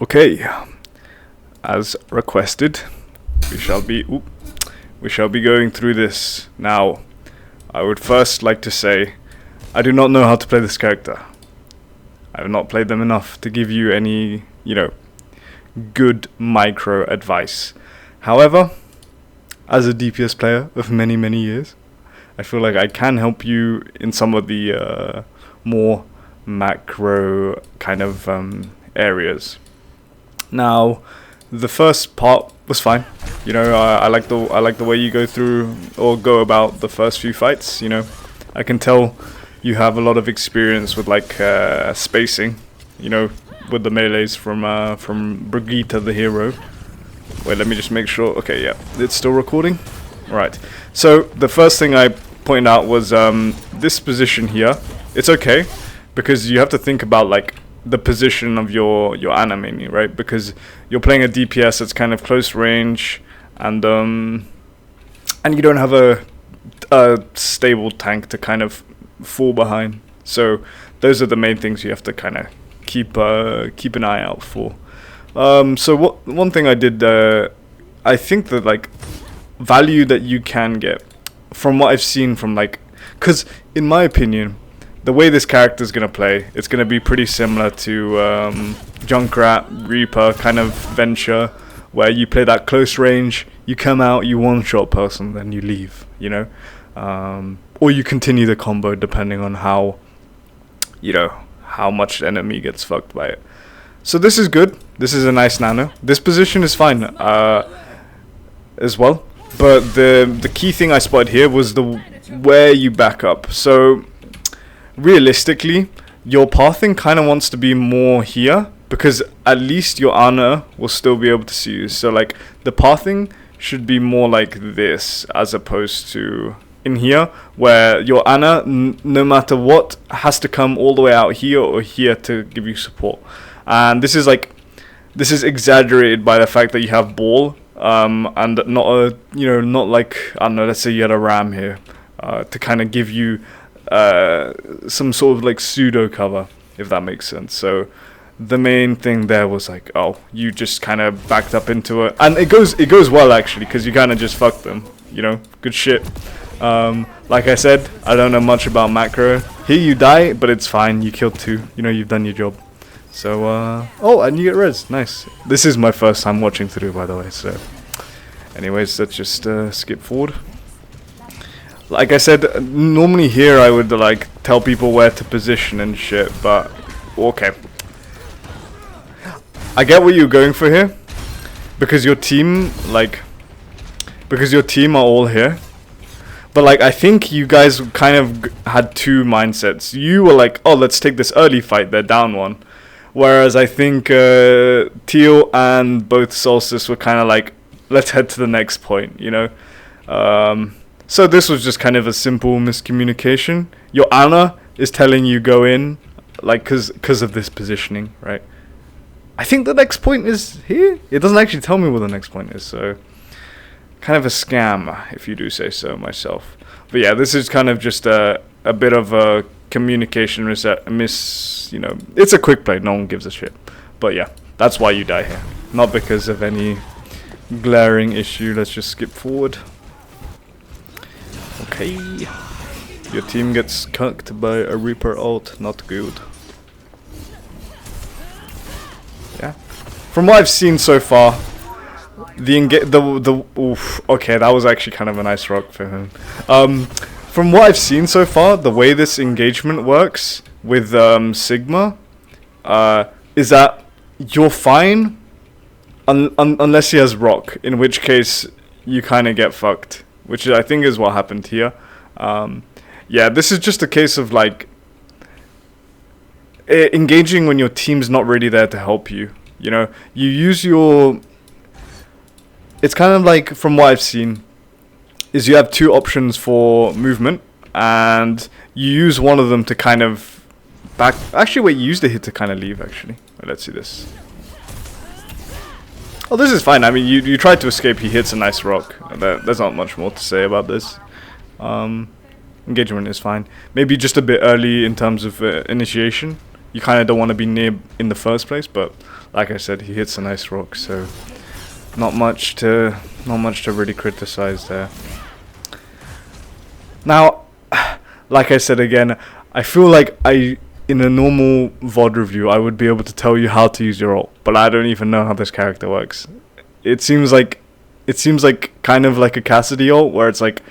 Okay, as requested, we shall be going through this now. I would first like to say, I do not know how to play this character. I have not played them enough to give you any, good micro advice. However, as a DPS player of many, many years, I feel like I can help you in some of the more macro kind of areas. Now, the first part was fine. I like the way you go through or go about the first few fights. I can tell you have a lot of experience with spacing. With the melees from Brigitte the hero. Wait, let me just make sure. Okay, yeah, it's still recording. Right. So the first thing I pointed out was this position here. It's okay because you have to think about the position of your enemy, right? Because you're playing a DPS that's kind of close range, and you don't have a stable tank to kind of fall behind. So those are the main things you have to kind of keep an eye out for. So one thing I did, I think that value that you can get from what I've seen from because in my opinion, the way this character is gonna play, it's gonna be pretty similar to Junkrat, Reaper, kind of Venture, where you play that close range, you come out, you one-shot person, then you leave, or you continue the combo depending on how much the enemy gets fucked by it. So this is good. This is a nice nano. This position is fine as well. But the key thing I spotted here was where you back up. So realistically, your pathing kind of wants to be more here because at least your Ana will still be able to see you. So the pathing should be more like this as opposed to in here, where your Ana, no matter what, has to come all the way out here or here to give you support. And this is exaggerated by the fact that you have ball, and not like, I don't know, let's say you had a ram here, to kind of give you some sort of pseudo cover, if that makes sense. So the main thing there was you just kind of backed up into it, and it goes well actually, because you kind of just fucked them, good shit. Like I said, I don't know much about macro. Here you die, but it's fine. You killed 2. You've done your job. So, and you get res. Nice. This is my first time watching through, by the way. So, anyways, let's just skip forward. Like I said, normally here I would tell people where to position and shit, but okay. I get what you're going for here, because your team are all here. But I think you guys kind of had two mindsets. You were oh, let's take this early fight, they're down 1. Whereas I think Teal and both Solstice were kind of let's head to the next point, So this was just kind of a simple miscommunication. Your Ana is telling you go in, because of this positioning, right? I think the next point is here. It doesn't actually tell me where the next point is, so kind of a scam, if you do say so myself. But yeah, this is kind of just a bit of a communication it's a quick play, no one gives a shit. But yeah, that's why you die here, not because of any glaring issue. Let's just skip forward. Okay, your team gets cucked by a Reaper ult, not good. Yeah, from what I've seen so far, okay, that was actually kind of a nice rock for him. From what I've seen so far, the way this engagement works with Sigma is that you're fine unless he has rock, in which case you kind of get fucked, which I think is what happened here. Yeah, this is just a case of engaging when your team's not really there to help you. You use your... It's kind of from what I've seen, is you have 2 options for movement, and you use one of them to kind of back... Actually, wait, you use the hit to kind of leave, actually. Wait, let's see this. Oh, this is fine. I mean, you try to escape, he hits a nice rock. There's not much more to say about this. Engagement is fine. Maybe just a bit early in terms of initiation. You kind of don't want to be near in the first place, but like I said, he hits a nice rock, so not much to really criticize there. Now, like I said again, I feel like in a normal VOD review, I would be able to tell you how to use your ult, but I don't even know how this character works. It seems like kind of like a Cassidy ult, where it's like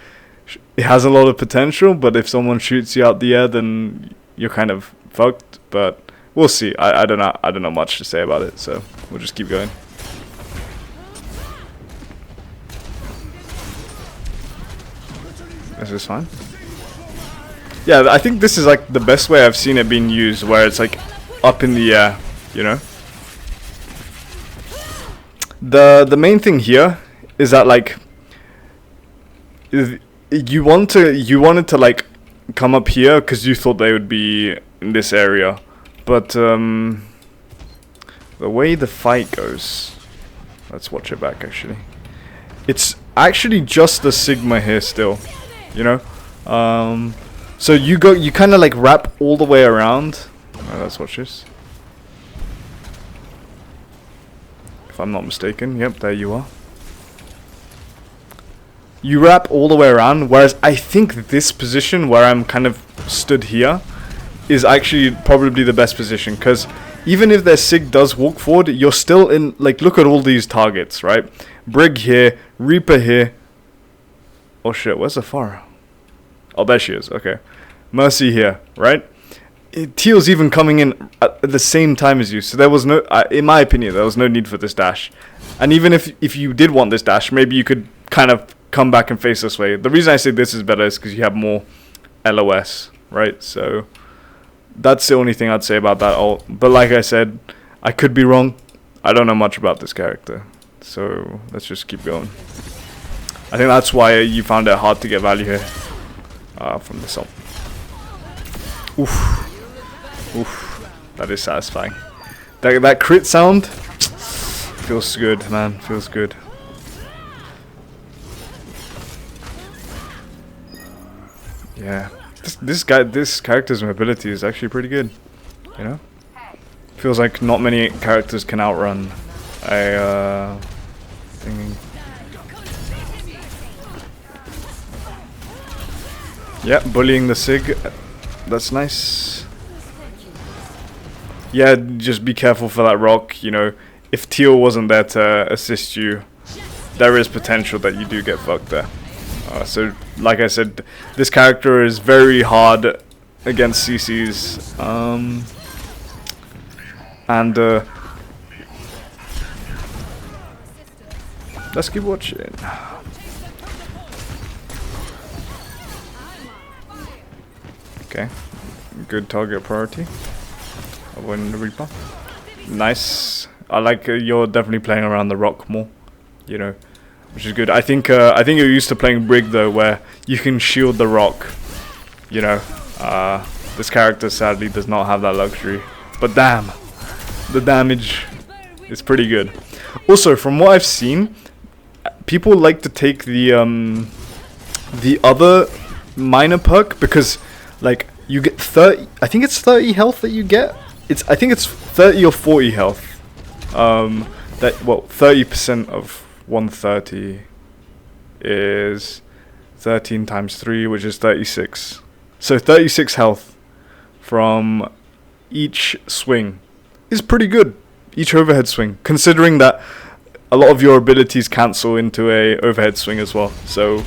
it has a lot of potential, but if someone shoots you out the air, then you're kind of fucked. But we'll see. I don't know much to say about it, so we'll just keep going. This is fine. Yeah, I think this is like the best way I've seen it being used, where it's like up in the air, you know. The main thing here is that like you wanted to like come up here because you thought they would be in this area, but the way the fight goes, let's watch it back actually. It's actually just the Sigma here still, you know. So you kind of like wrap all the way around. Let's watch this. If I'm not mistaken, yep, there you are. You wrap all the way around, whereas I think this position where I'm kind of stood here is actually probably the best position, because even if their Sig does walk forward, you're still in, like, look at all these targets, right? Brig here, Reaper here. Oh shit, where's the Pharah? Oh, there she is, okay. Mercy here, right? Teal's even coming in at the same time as you, so there was no, in my opinion, there was no need for this dash. And even if you did want this dash, maybe you could kind of come back and face this way. The reason I say this is better is because you have more LOS, right? So that's the only thing I'd say about that ult. But like I said, I could be wrong. I don't know much about this character, so let's just keep going. I think that's why you found it hard to get value here from this ult. Oof. Oof, that is satisfying. That crit sound feels good, man. Feels good. Yeah, this character's mobility is actually pretty good. You know, feels like not many characters can outrun a thingy. Yeah, bullying the Sig. That's nice. Yeah, just be careful for that rock, you know. If Teal wasn't there to assist you, there is potential that you do get fucked there. So, like I said, this character is very hard against CCs. Let's keep watching. Okay, good target priority. Avoiding the Reaper. Nice. I like you're definitely playing around the rock more, you know, which is good. I think you're used to playing Brig though, where you can shield the rock. You know, this character sadly does not have that luxury. But damn, the damage is pretty good. Also, from what I've seen, people like to take the other minor perk because, like, you get 30. I think it's 30 health that you get. I think it's 30 or 40 health. 30% of 130 is 13 times 3, which is 36. So 36 health from each swing is pretty good. Each overhead swing, considering that a lot of your abilities cancel into a overhead swing as well. So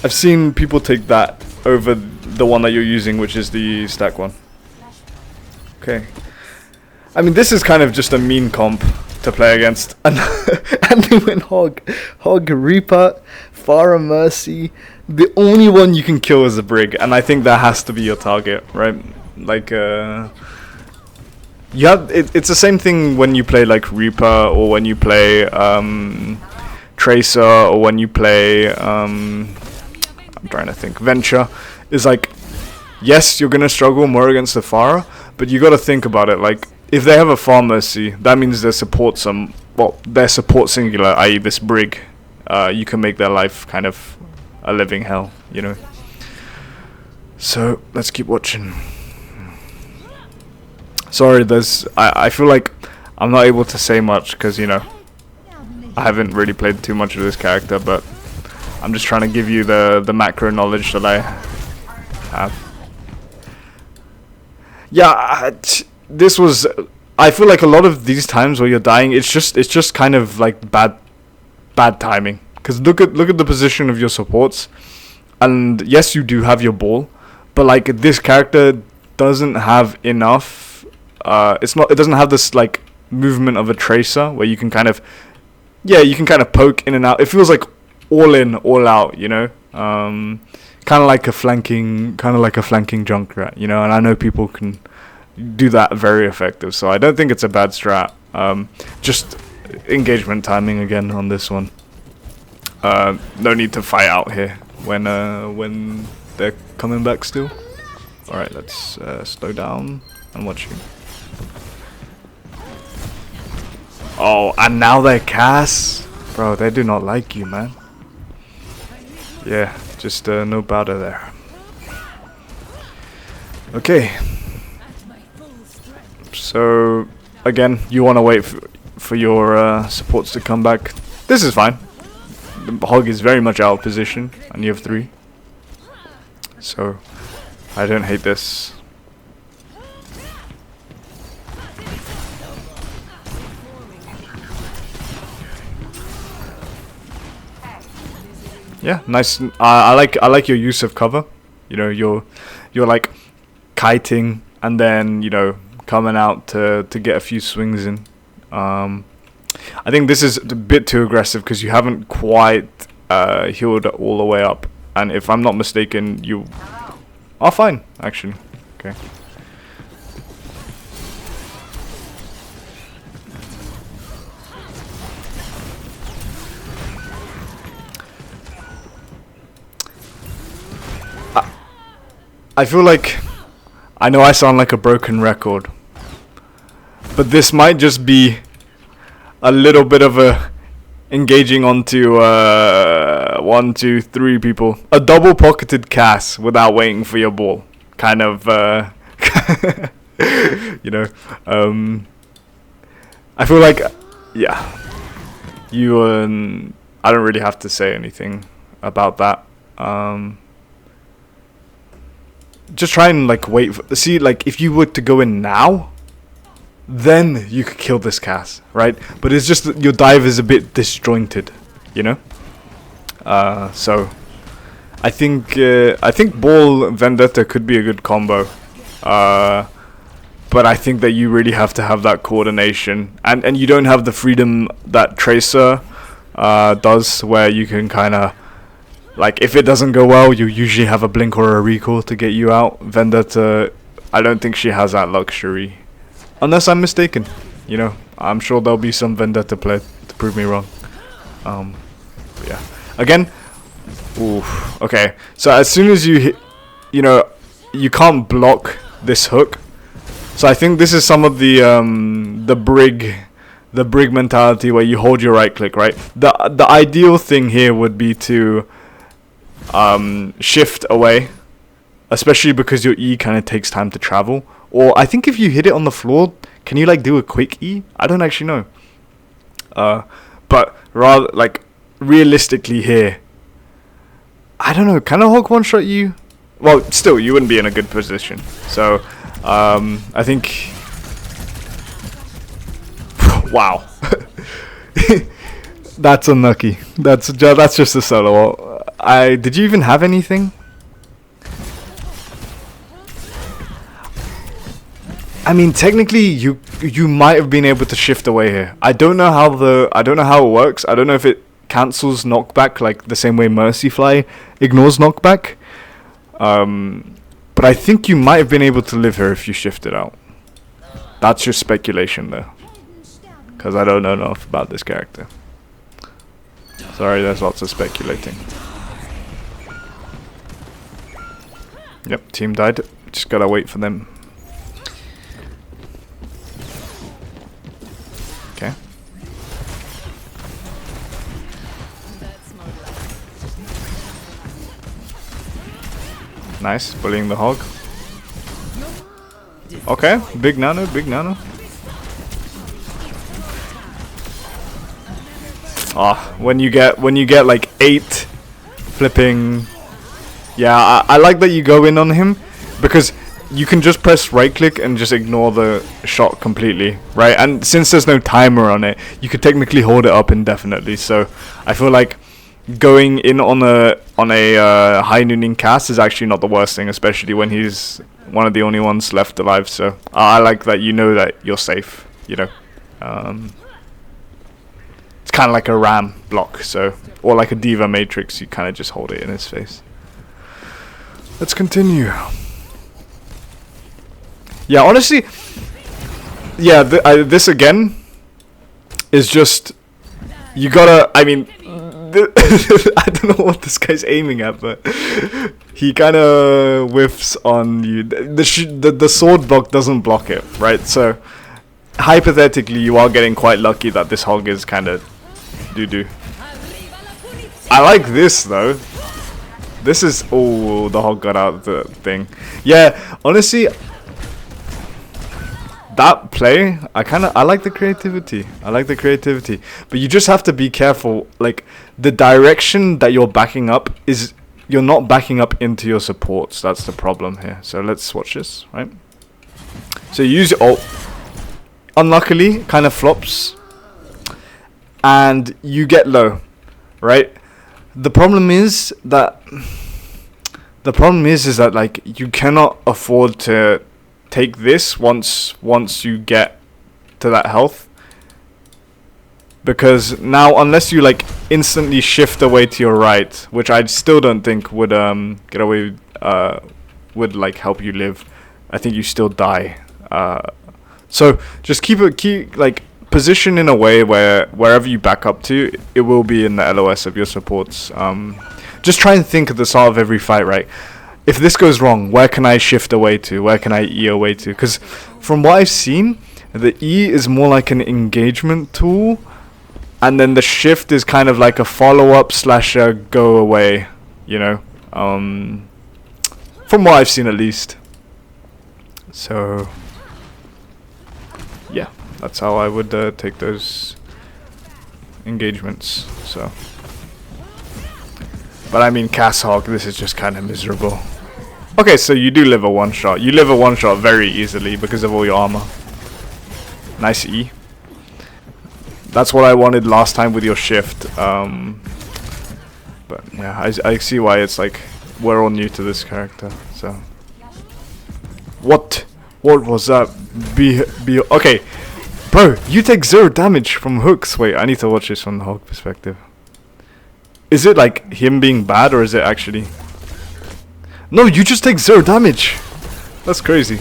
I've seen people take that over the one that you're using, which is the stack one. Okay. I mean, this is kind of just a mean comp to play against. And they went Hog, Reaper, Pharah, Mercy. The only one you can kill is a Brig, and I think that has to be your target, right? Like, you have it's the same thing when you play like Reaper, or when you play Tracer, or when you play I'm trying to think, Venture. Is like, yes, you're gonna struggle more against the Pharah, but you gotta think about it. Like, if they have a Pharah Mercy, that means their support their support singular, i.e. this Brig, you can make their life kind of a living hell, you know. So let's keep watching. Sorry, I feel like I'm not able to say much because, you know, I haven't really played too much of this character, but I'm just trying to give you the macro knowledge that I have. Yeah, this was... I feel like a lot of these times where you're dying, it's just kind of like bad timing. Because look at the position of your supports, and yes, you do have your ball, but like this character doesn't have enough. It doesn't have this like movement of a tracer where you can kind of, yeah, you can kind of poke in and out. It feels like all in, all out, you know. Kind of like a flanking Junkrat, you know. And I know people can do that very effective, so I don't think it's a bad strat. Just engagement timing again on this one. No need to fight out here when they're coming back still. All right, let's slow down and watch you. Oh, and now they're Cass, bro. They do not like you, man. Yeah, just no powder there. Okay. So again, you want to wait for your supports to come back. This is fine. The hog is very much out of position, and you have 3. So I don't hate this. Yeah, nice. I like your use of cover. You know, you're like kiting and then, you know, coming out to get a few swings in. I think this is a bit too aggressive because you haven't quite healed all the way up. And if I'm not mistaken, you are fine, actually. Okay. I feel like, I know I sound like a broken record, but this might just be a little bit of a engaging onto 1, 2, 3 people. A double pocketed Cass without waiting for your ball. Kind of, you know, I feel like, yeah, you, I don't really have to say anything about that. Just try and like wait for, see, like if you were to go in now, then you could kill this Cass, right? But it's just that your dive is a bit disjointed, you know. So I think Ball Vendetta could be a good combo, but I think that you really have to have that coordination, and you don't have the freedom that Tracer does, where you can kind of, like, if it doesn't go well, you usually have a blink or a recall to get you out. Vendetta, I don't think she has that luxury. Unless I'm mistaken. You know, I'm sure there'll be some Vendetta play to prove me wrong. But yeah. Again, oof, okay. So as soon as you hit, you know, you can't block this hook. So I think this is some of the brig mentality where you hold your right click, right? The ideal thing here would be to shift away, especially because your E kind of takes time to travel. Or I think if you hit it on the floor, can you like do a quick E? I don't actually know. But rather, like, realistically here, I don't know, can a hog one shot you? Well, still, you wouldn't be in a good position. So I think, wow. That's unlucky. That's just a solo. Did you even have anything? I mean, technically, you might have been able to shift away here. I don't know how it works. I don't know if it cancels knockback like the same way Mercyfly ignores knockback. But I think you might have been able to live here if you shifted out. That's just speculation though, because I don't know enough about this character. Sorry, there's lots of speculating. Yep, team died. Just gotta wait for them. Okay. Nice, bullying the hog. Okay, big nano, big nano. When you get like 8 flipping. Yeah, I like that you go in on him, because you can just press right click and just ignore the shot completely, right? And since there's no timer on it, you could technically hold it up indefinitely. So I feel like going in on a high nooning cast is actually not the worst thing, especially when he's one of the only ones left alive. So I like that you know that you're safe, you know. It's kind of like a ram block, so, or like a diva matrix, you kind of just hold it in his face. Let's continue. Yeah, honestly, yeah, this again is just, you gotta, I mean, I don't know what this guy's aiming at, but he kind of whiffs on you. The sword block doesn't block it, right? So, hypothetically, you are getting quite lucky that this hog is kind of doo-doo. I like this, though. This is, oh, the hog got out the thing. Yeah, honestly, that play, I like the creativity. I like the creativity. But you just have to be careful. Like, the direction that you're backing up is, you're not backing up into your supports. That's the problem here. So let's watch this, right? So you use your ult. Unluckily, kind of flops. And you get low, right? The problem is that like, you cannot afford to take this once you get to that health, because now, unless you like instantly shift away to your right, which I still don't think would get away would like help you live, I think you still die. So just keep like position in a way where wherever you back up to, it will be in the LOS of your supports. Just try and think at the start of every fight, right? If this goes wrong, where can I shift away to? Where can I E away to? Because from what I've seen, the E is more like an engagement tool, and then the shift is kind of like a follow-up / a go away, you know? From what I've seen, at least. So, yeah, that's how I would take those engagements, so. But I mean, Cass Hog, this is just kind of miserable. Okay, so you do live a one-shot. You live a one-shot very easily because of all your armor. Nice E. That's what I wanted last time with your shift. But yeah, I see why it's like, we're all new to this character, so. What was that? Okay. Bro, you take 0 damage from hooks. Wait, I need to watch this from the hog perspective. Is it like him being bad, or is it actually... No, you just take 0 damage. That's crazy.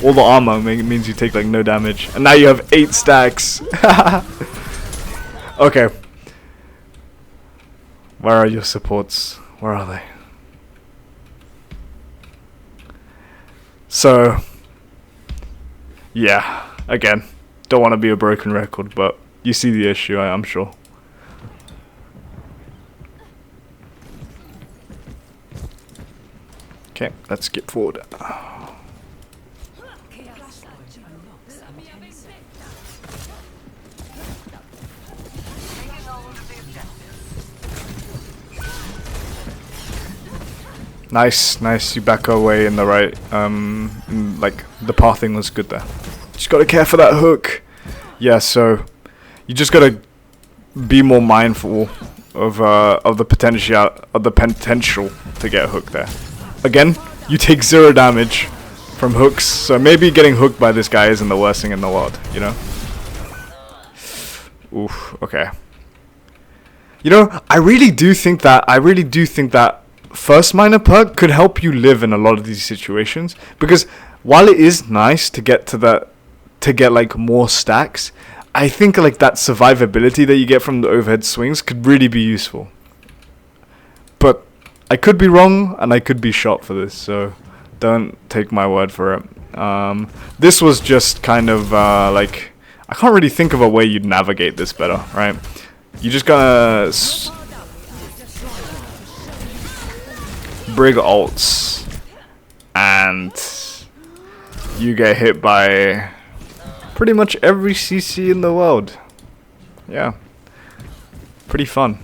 All the armor means you take like no damage. And now you have 8 stacks. Okay. Where are your supports? Where are they? So, yeah. Again, don't want to be a broken record, but you see the issue, I'm sure. Okay, let's skip forward. Nice, you back away in the right, like, the pathing was good there. Just gotta care for that hook. Yeah, so, you just gotta be more mindful of the potential to get hooked there. Again, you take 0 damage from hooks, so maybe getting hooked by this guy isn't the worst thing in the world, you know? Oof, okay. You know, I really do think that first minor perk could help you live in a lot of these situations, because while it is nice to get like more stacks, I think like that survivability that you get from the overhead swings could really be useful. But I could be wrong, and I could be shot for this, so don't take my word for it. This was just kind of like, I can't really think of a way you'd navigate this better, right? You just gotta brig ults, and you get hit by pretty much every CC in the world. Yeah. pretty fun.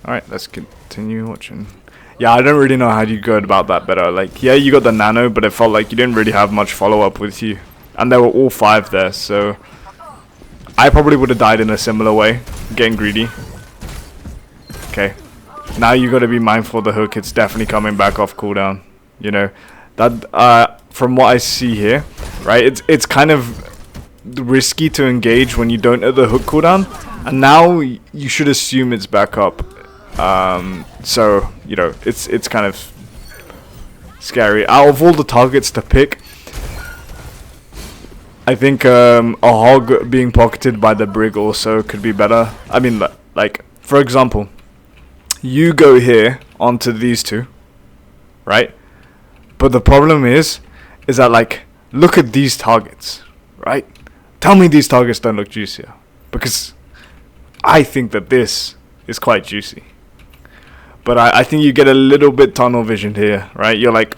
Alright, let's continue watching. Yeah, I don't really know how you go about that better. Like, yeah, you got the nano, but it felt like you didn't really have much follow-up with you. And there were all 5 there, so... I probably would have died in a similar way, getting greedy. Okay. Now you got to be mindful of the hook. It's definitely coming back off cooldown. You know, that from what I see here, right? It's kind of risky to engage when you don't know the hook cooldown, and now you should assume it's back up. So you know, it's kind of scary. Out of all the targets to pick, I think a hog being pocketed by the brig also could be better. I mean, like, for example, you go here onto these 2, right? But the problem is that, like, look at these targets, right? Tell me these targets don't look juicier. Because I think that this is quite juicy. But I think you get a little bit tunnel vision here, right? You're like,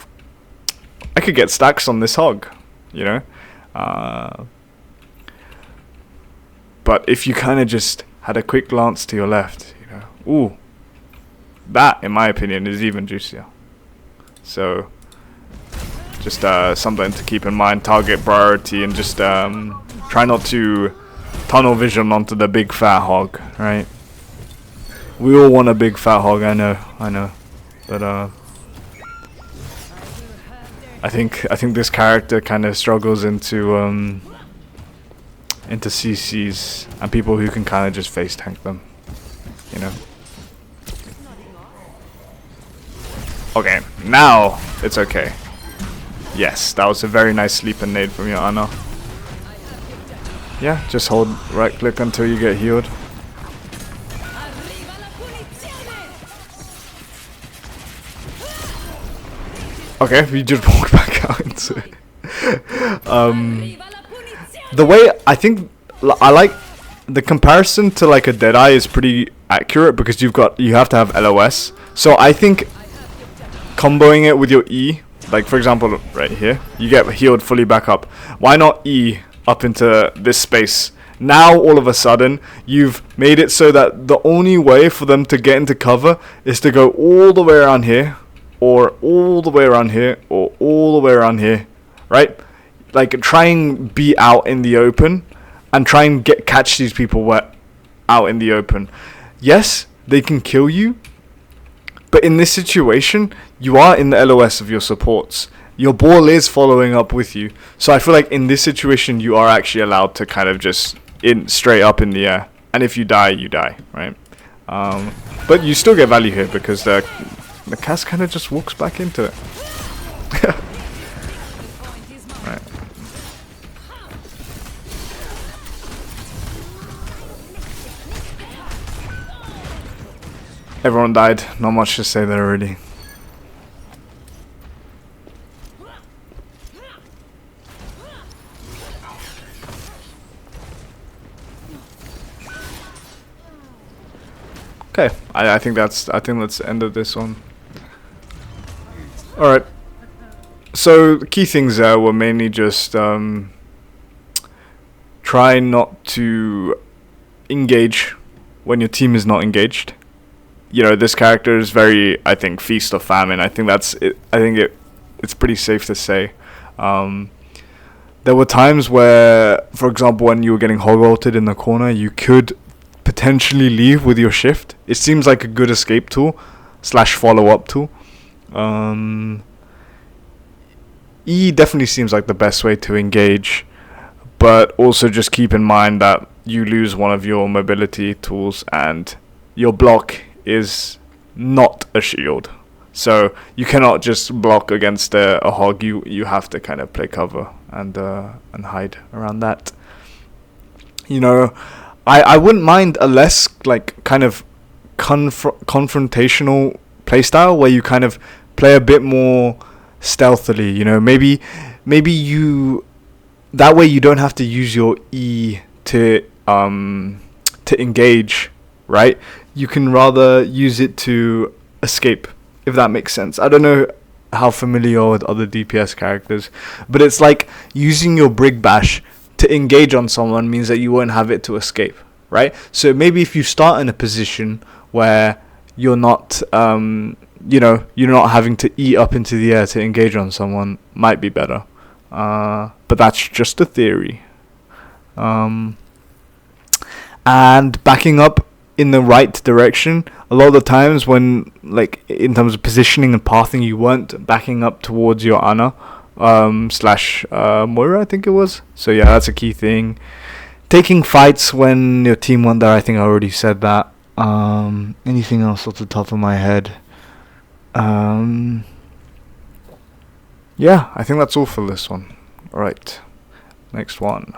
I could get stacks on this hog, you know? But if you kind of just had a quick glance to your left, you know, ooh, that, in my opinion, is even juicier. So, just something to keep in mind, target priority, and just try not to tunnel vision onto the big fat hog, right? We all want a big fat hog, I know, but I think this character kind of struggles into CCs and people who can kind of just face tank them, you know. Okay, now it's okay. Yes, that was a very nice sleeping nade from your Ana. Yeah, just hold right click until you get healed. Okay, we just walked back out into it. The way I think I like the comparison to like a Deadeye is pretty accurate because you have to have LOS. So I think comboing it with your E, like for example right here, you get healed fully back up. Why not E up into this space? Now all of a sudden you've made it so that the only way for them to get into cover is to go all the way around here, or all the way around here, or all the way around here, right? Like, try and be out in the open and try and catch these people out in the open. Yes, they can kill you, but in this situation, you are in the LOS of your supports. Your ball is following up with you. So I feel like in this situation, you are actually allowed to kind of just straight up in the air. And if you die, you die, right? But you still get value here because the cast kind of just walks back into it. Right. Everyone died. Not much to say there already. Okay, I think that's the end of this one. All right. So the key things there were mainly just try not to engage when your team is not engaged. You know, this character is very, I think, feast or famine. I think that's it. I think it's pretty safe to say. There were times where, for example, when you were getting hog ulted in the corner, you could potentially leave with your shift. It seems like a good escape tool / follow-up tool. E definitely seems like the best way to engage, but also just keep in mind that you lose one of your mobility tools and your block is not a shield. So you cannot just block against a hog. You have to kind of play cover and hide around that. You know, I wouldn't mind a less like kind of confrontational playstyle where you kind of play a bit more stealthily. You know, maybe you that way you don't have to use your E to engage, right? You can rather use it to escape, if that makes sense. I don't know how familiar you are with other DPS characters, but it's like using your Brig Bash to engage on someone means that you won't have it to escape, right? So maybe if you start in a position where you're not, you're not having to eat up into the air to engage on someone, might be better. But that's just a theory. And backing up in the right direction, a lot of the times when, like, in terms of positioning and pathing, you weren't backing up towards your Ana slash Moira, I think it was. So yeah, that's a key thing. Taking fights when your team went there, I think I already said that. Anything else off the top of my head? Yeah, I think that's all for this one. Alright, next one.